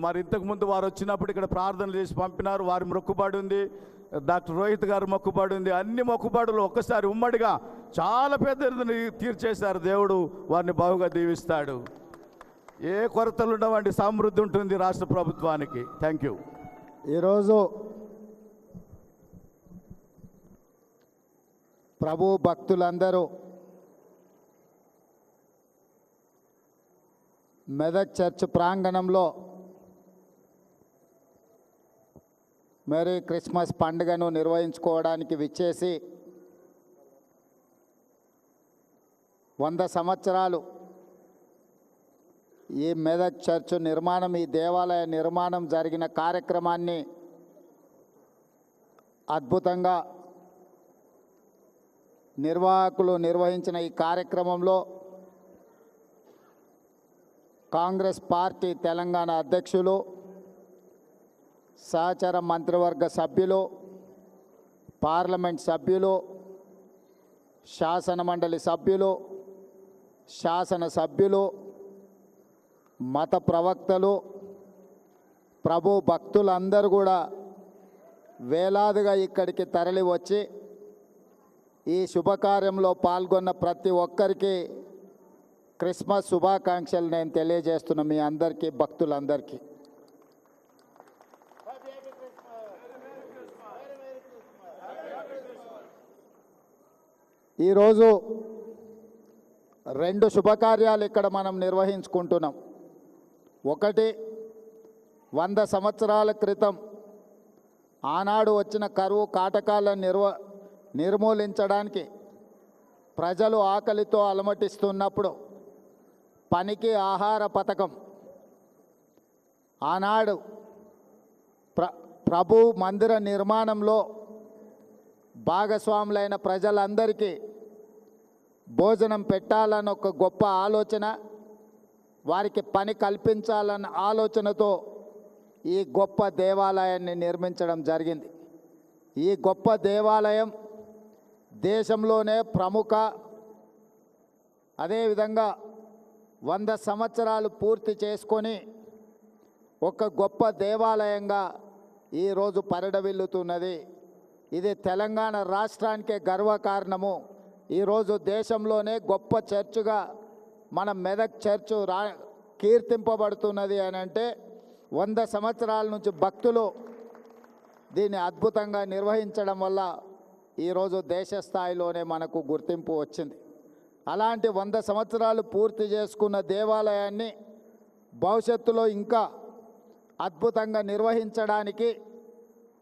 మరి ఇంతకుముందు వారు వచ్చినప్పుడు ఇక్కడ ప్రార్థన చేసి పంపినారు. వారి మొక్కుబడి ఉంది, డాక్టర్ రోహిత్ గారు మొక్కుబడి ఉంది. అన్ని మొక్కుబడులు ఒక్కసారి ఉమ్మడిగా చాలా పెద్దది తీర్చేశారు. దేవుడు వారిని బాగుగా దీవిస్తాడు. ఏ కొరతలు ఉండవండి, సమృద్ధి ఉంటుంది రాష్ట్ర ప్రభుత్వానికి. Thank you. ఈరోజు ప్రభు భక్తులందరూ మెదక్ చర్చ్ ప్రాంగణంలో మేరీ క్రిస్మస్ పండుగను నిర్వహించుకోవడానికి విచ్చేసి 100 సంవత్సరాలు ఈ మెదక్ చర్చ్ నిర్మాణం, ఈ దేవాలయ నిర్మాణం జరిగిన కార్యక్రమాన్ని అద్భుతంగా నిర్వాహకులు నిర్వహించిన ఈ కార్యక్రమంలో కాంగ్రెస్ పార్టీ తెలంగాణ అధ్యక్షులు, సహచర మంత్రివర్గ సభ్యులు, పార్లమెంట్ సభ్యులు, శాసనమండలి సభ్యులు, శాసనసభ్యులు, మత ప్రవక్తలు, ప్రభు భక్తులందరూ కూడా వేలాదిగా ఇక్కడికి తరలి వచ్చి ఈ శుభకార్యంలో పాల్గొన్న ప్రతి ఒక్కరికి క్రిస్మస్ శుభాకాంక్షలు నేను తెలియజేస్తున్నా మీ అందరికీ, భక్తులందరికీ. ఈరోజు 2 శుభకార్యాలు ఇక్కడ మనం నిర్వహించుకుంటున్నాం. ఒకటి, 100 సంవత్సరాల క్రితం ఆనాడు వచ్చిన కరువు కాటకాలను నిర్మూలించడానికి ప్రజలు ఆకలితో అలమటిస్తున్నప్పుడు పనికి ఆహార పథకం ఆనాడు ప్రభు మందిర నిర్మాణంలో భాగస్వాములైన ప్రజలందరికీ భోజనం పెట్టాలన్న ఒక గొప్ప ఆలోచన, వారికి పని కల్పించాలన్న ఆలోచనతో ఈ గొప్ప దేవాలయాన్ని నిర్మించడం జరిగింది. ఈ గొప్ప దేవాలయం దేశంలోనే ప్రముఖ, అదేవిధంగా 100 సంవత్సరాలు పూర్తి చేసుకొని ఒక గొప్ప దేవాలయంగా ఈరోజు పరిడవిల్లుతున్నది. ఇది తెలంగాణ రాష్ట్రానికే గర్వకారణము. ఈరోజు దేశంలోనే గొప్ప చర్చుగా మన మెదక్ చర్చు కీర్తింపబడుతున్నది అని అంటే 100 సంవత్సరాల నుంచి భక్తులు దీన్ని అద్భుతంగా నిర్వహించడం వల్ల ఈరోజు దేశ స్థాయిలోనే మనకు గుర్తింపు వచ్చింది. అలాంటి 100 సంవత్సరాలు పూర్తి చేసుకున్న దేవాలయాన్ని భవిష్యత్తులో ఇంకా అద్భుతంగా నిర్వహించడానికి,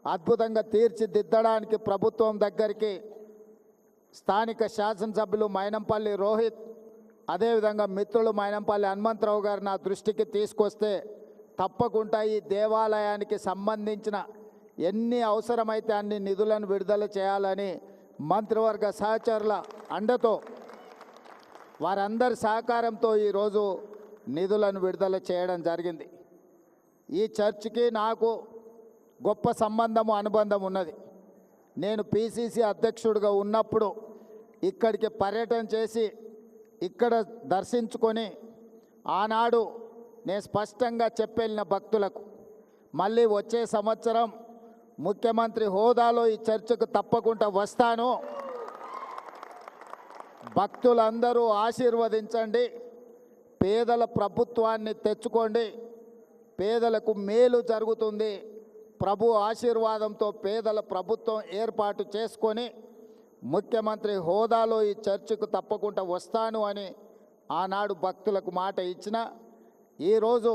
అద్భుతంగా తీర్చిదిద్దడానికి ప్రభుత్వం దగ్గరికి స్థానిక శాసనసభ్యులు మైనంపల్లి రోహిత్, అదేవిధంగా మిత్రులు మైనంపల్లి హనుమంతరావు గారు నా దృష్టికి తీసుకొస్తే తప్పకుండా ఈ దేవాలయానికి సంబంధించిన ఎన్ని అవసరమైతే అన్ని నిధులను విడుదల చేయాలని మంత్రివర్గ సహచరుల అండతో, వారందరి సహకారంతో ఈరోజు నిధులను విడుదల చేయడం జరిగింది. ఈ చర్చికి నాకు గొప్ప సంబంధము, అనుబంధం ఉన్నది. నేను పిసిసి అధ్యక్షుడిగా ఉన్నప్పుడు ఇక్కడికి పర్యటన చేసి ఇక్కడ దర్శించుకొని ఆనాడు నేను స్పష్టంగా చెప్పెళ్ళిన భక్తులకు, మళ్ళీ వచ్చే సంవత్సరం ముఖ్యమంత్రి హోదాలో ఈ చర్చకు తప్పకుండా వస్తాను, భక్తులందరూ ఆశీర్వదించండి, పేదల ప్రభుత్వాన్ని తెచ్చుకోండి, పేదలకు మేలు జరుగుతుంది, ప్రభు ఆశీర్వాదంతో పేదల ప్రభుత్వం ఏర్పాటు చేసుకొని ముఖ్యమంత్రి హోదాలో ఈ చర్చకు తప్పకుండా వస్తాను అని ఆనాడు భక్తులకు మాట ఇచ్చిన, ఈరోజు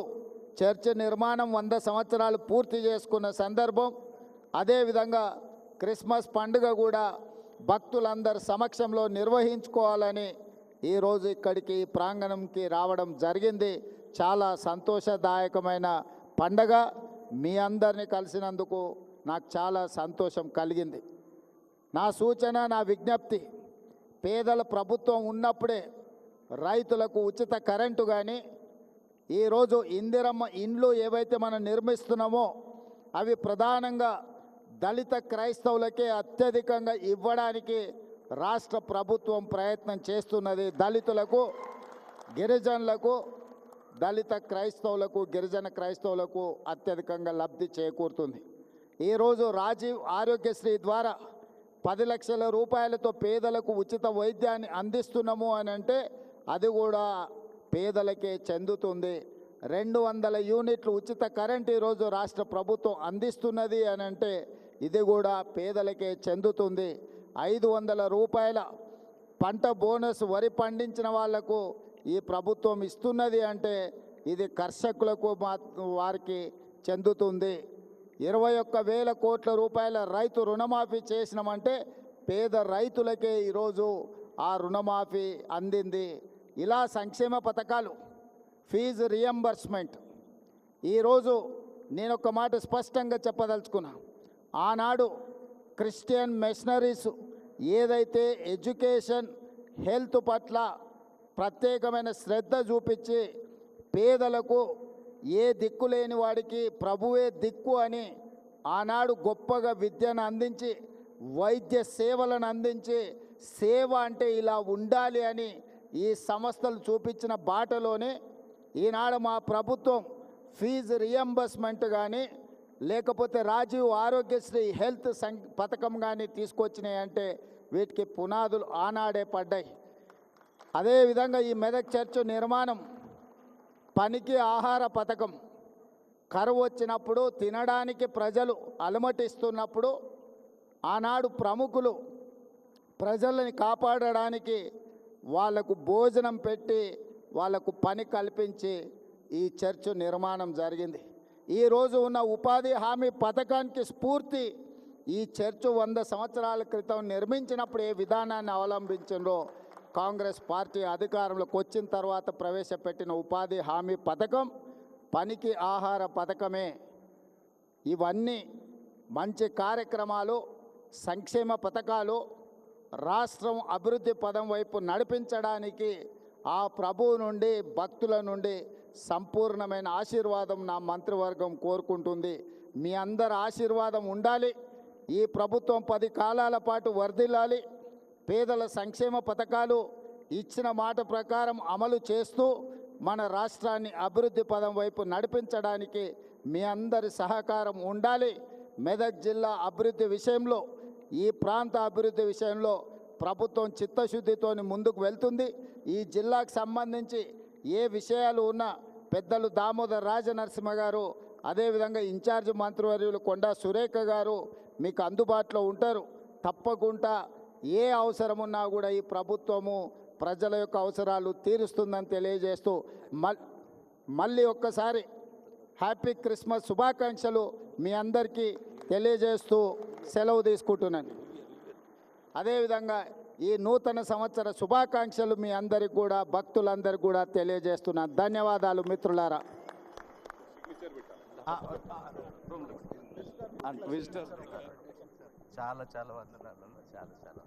చర్చ్ నిర్మాణం 100 సంవత్సరాలు పూర్తి చేసుకున్న సందర్భం, అదేవిధంగా క్రిస్మస్ పండుగ కూడా భక్తులందరి సమక్షంలో నిర్వహించుకోవాలని ఈరోజు ఇక్కడికి ప్రాంగణంకి రావడం జరిగింది. చాలా సంతోషదాయకమైన పండగ. మీ అందరినీ కలిసినందుకు నాకు చాలా సంతోషం కలిగింది. నా సూచన, నా విజ్ఞప్తి, పేదల ప్రభుత్వం ఉన్నప్పుడే రైతులకు ఉచిత కరెంటు కానీ, ఈరోజు ఇందిరమ్మ ఇండ్లు ఏవైతే మనం నిర్మిస్తున్నామో అవి ప్రధానంగా దళిత క్రైస్తవులకే అత్యధికంగా ఇవ్వడానికి రాష్ట్ర ప్రభుత్వం ప్రయత్నం చేస్తున్నది. దళితులకు, గిరిజనులకు, దళిత క్రైస్తవులకు, గిరిజన క్రైస్తవులకు అత్యధికంగా లబ్ధి చేకూరుతుంది. ఈరోజు రాజీవ్ ఆరోగ్యశ్రీ ద్వారా 10 లక్షల రూపాయలతో పేదలకు ఉచిత వైద్యాన్ని అందిస్తున్నాము అని అంటే అది కూడా పేదలకే చెందుతుంది. 200 యూనిట్లు ఉచిత కరెంట్ ఈరోజు రాష్ట్ర ప్రభుత్వం అందిస్తున్నది అని అంటే ఇది కూడా పేదలకే చెందుతుంది. 500 రూపాయల పంట బోనస్ వరి పండించిన వాళ్లకు ఈ ప్రభుత్వం ఇస్తున్నది అంటే ఇది కర్షకులకు వారికి చెందుతుంది. 21,000 కోట్ల రూపాయల రైతు రుణమాఫీ చేసినామంటే పేద రైతులకే ఈరోజు ఆ రుణమాఫీ అందింది. ఇలా సంక్షేమ పథకాలు, ఫీజు రియంబర్స్మెంట్. ఈరోజు నేను ఒక మాట స్పష్టంగా చెప్పదలుచుకున్నా. ఆనాడు క్రిస్టియన్ మిషనరీస్ ఏదైతే ఎడ్యుకేషన్, హెల్త్ పట్ల ప్రత్యేకమైన శ్రద్ధ చూపించి పేదలకు ఏ దిక్కు లేని వాడికి ప్రభువే దిక్కు అని ఆనాడు గొప్పగా విద్యను అందించి, వైద్య సేవలను అందించి, సేవ అంటే ఇలా ఉండాలి అని ఈ సంస్థలు చూపించిన బాటలోనే ఈనాడు మా ప్రభుత్వం ఫీజు రియంబర్స్మెంట్ కానీ లేకపోతే రాజీవ్ ఆరోగ్యశ్రీ హెల్త్ పథకం కానీ తీసుకొచ్చినాయి అంటే వీటికి పునాదులు ఆనాడే పడ్డాయి. అదేవిధంగా ఈ మెదక్ చర్చ్ నిర్మాణం, పనికి ఆహార పథకం, కరువు వచ్చినప్పుడు తినడానికి ప్రజలు అలమటిస్తున్నప్పుడు ఆనాడు ప్రముఖులు ప్రజలని కాపాడడానికి వాళ్లకు భోజనం పెట్టి వాళ్లకు పని కల్పించి ఈ చర్చ్ నిర్మాణం జరిగింది. ఈరోజు ఉన్న ఉపాధి హామీ పథకానికి స్ఫూర్తి ఈ చర్చ్ 100 సంవత్సరాల క్రితం నిర్మించినప్పుడు ఏ విధానాన్ని అవలంబించిందో కాంగ్రెస్ పార్టీ అధికారంలోకి వచ్చిన తర్వాత ప్రవేశపెట్టిన ఉపాధి హామీ పథకం, పనికి ఆహార పథకమే. ఇవన్నీ మంచి కార్యక్రమాలు, సంక్షేమ పథకాలు రాష్ట్రం అభివృద్ధి పదం వైపు నడిపించడానికి ఆ ప్రభువు నుండి, భక్తుల నుండి సంపూర్ణమైన ఆశీర్వాదం నా మంత్రివర్గం కోరుకుంటుంది. మీ అందరి ఆశీర్వాదం ఉండాలి. ఈ ప్రభుత్వం 10 కాలాల పాటు వర్ధిల్లాలి. పేదల సంక్షేమ పథకాలు ఇచ్చిన మాట ప్రకారం అమలు చేస్తూ మన రాష్ట్రాన్ని అభివృద్ధి పదం వైపు నడిపించడానికి మీ అందరి సహకారం ఉండాలి. మెదక్ జిల్లా అభివృద్ధి విషయంలో, ఈ ప్రాంత అభివృద్ధి విషయంలో ప్రభుత్వం చిత్తశుద్ధితో ముందుకు వెళ్తుంది. ఈ జిల్లాకు సంబంధించి ఏ విషయాలు ఉన్నా పెద్దలు దామోదర్ రాజనరసింహ గారు, అదేవిధంగా ఇన్ఛార్జ్ మంత్రివర్యులు కొండా సురేఖ గారు మీకు అందుబాటులో ఉంటారు. తప్పకుండా ఏ అవసరం ఉన్నా కూడా ఈ ప్రభుత్వము ప్రజల యొక్క అవసరాలు తీరుస్తుందని తెలియజేస్తూ మళ్ళీ ఒక్కసారి హ్యాపీ క్రిస్మస్ శుభాకాంక్షలు మీ అందరికీ తెలియజేస్తూ సెలవు తీసుకుంటున్నాను. అదేవిధంగా ఈ నూతన సంవత్సర శుభాకాంక్షలు మీ అందరికి కూడా, భక్తులందరికీ కూడా తెలియజేస్తున్నాను. ధన్యవాదాలు మిత్రులారా. విజిటర్ చాలా వందనాలు, చాలా